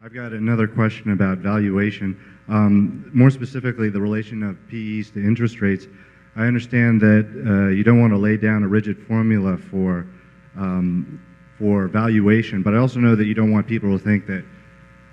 I've got another question about valuation. More specifically, the relation of PEs to interest rates. I understand that you don't want to lay down a rigid formula for valuation, but I also know that you don't want people to think that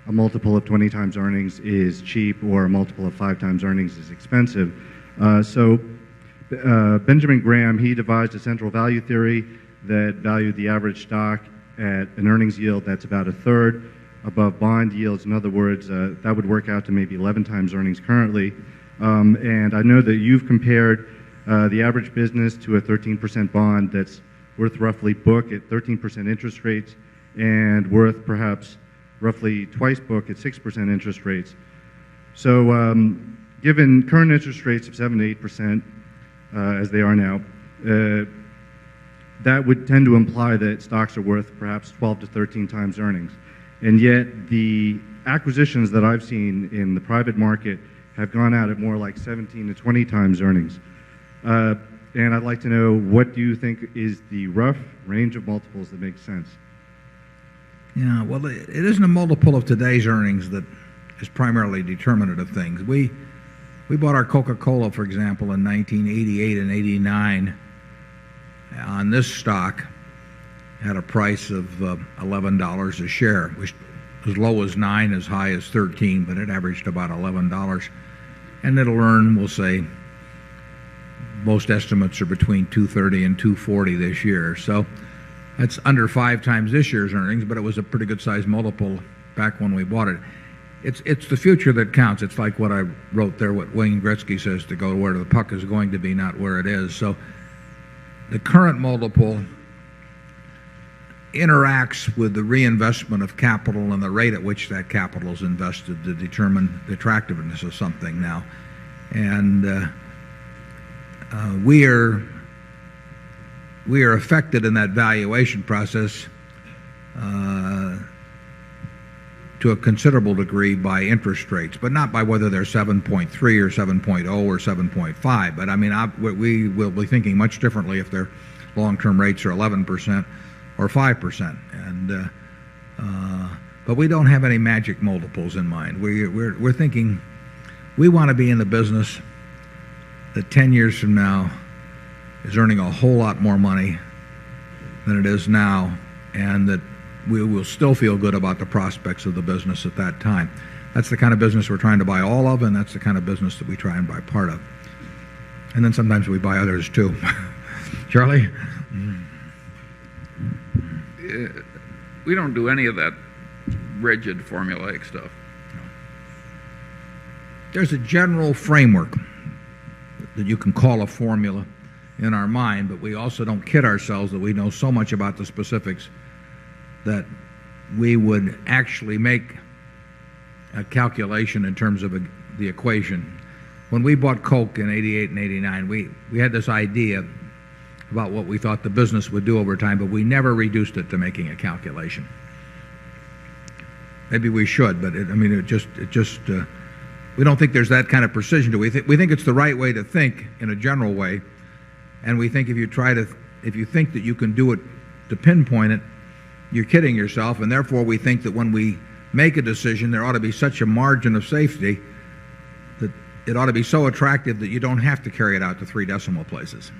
a multiple of 20 times earnings is cheap or a multiple of 5 times earnings is expensive. Benjamin Graham, he devised a central value theory that valued the average stock at an earnings yield that's about a third above bond yields. In other words, that would work out to maybe 11 times earnings currently. And I know that you've compared the average business to a 13% bond that's worth roughly book at 13% interest rates and worth perhaps roughly twice book at 6% interest rates. So given current interest rates of 7 to 8%, as they are now, that would tend to imply that stocks are worth perhaps 12 to 13 times earnings. And yet the acquisitions that I've seen in the private market have gone out at more like 17 to 20 times earnings. And I'd like to know, what do you think is the rough range of multiples that makes sense? Yeah, well, it isn't a multiple of today's earnings that is primarily determinant of things. We bought our Coca-Cola, for example, in 1988 and 89 on this stock at a price of $11 a share, which as low as 9, as high as 13, but it averaged about $11. And it'll earn, we'll say, most estimates are between $2.30 and $2.40 this year. So that's under 5 times this year's earnings, but it was a pretty good sized multiple back when we bought it. It's the future that counts. It's like what I wrote there, what Wayne Gretzky says, to go where the puck is going to be, not where it is. So the current multiple interacts with the reinvestment of capital and the rate at which that capital is invested to determine the attractiveness of something now. And we are affected in that valuation process to a considerable degree by interest rates, but not by whether they're 7.3 or 7.0 or 7.5. But I mean, we will be thinking much differently if their long-term rates are 11% or 5%. And but we don't have any magic multiples in mind. We're thinking we want to be in the business that 10 years from now is earning a whole lot more money than it is now, and that we will still feel good about the prospects of the business at that time. That's the kind of business we're trying to buy all of, and that's the kind of business that we try and buy part of. And then sometimes we buy others too. Charlie? We don't do any of that rigid formulaic stuff. There's a general framework that you can call a formula in our mind, but we also don't kid ourselves that we know so much about the specifics that we would actually make a calculation in terms of the equation. When we bought Coke in 88 and 89, we had this idea about what we thought the business would do over time, but we never reduced it to making a calculation. Maybe we should, but we don't think there's that kind of precision to it. We think it's the right way to think in a general way, and we think if you think that you can do it to pinpoint it, you're kidding yourself, and therefore we think that when we make a decision, there ought to be such a margin of safety that it ought to be so attractive that you don't have to carry it out to 3 decimal places.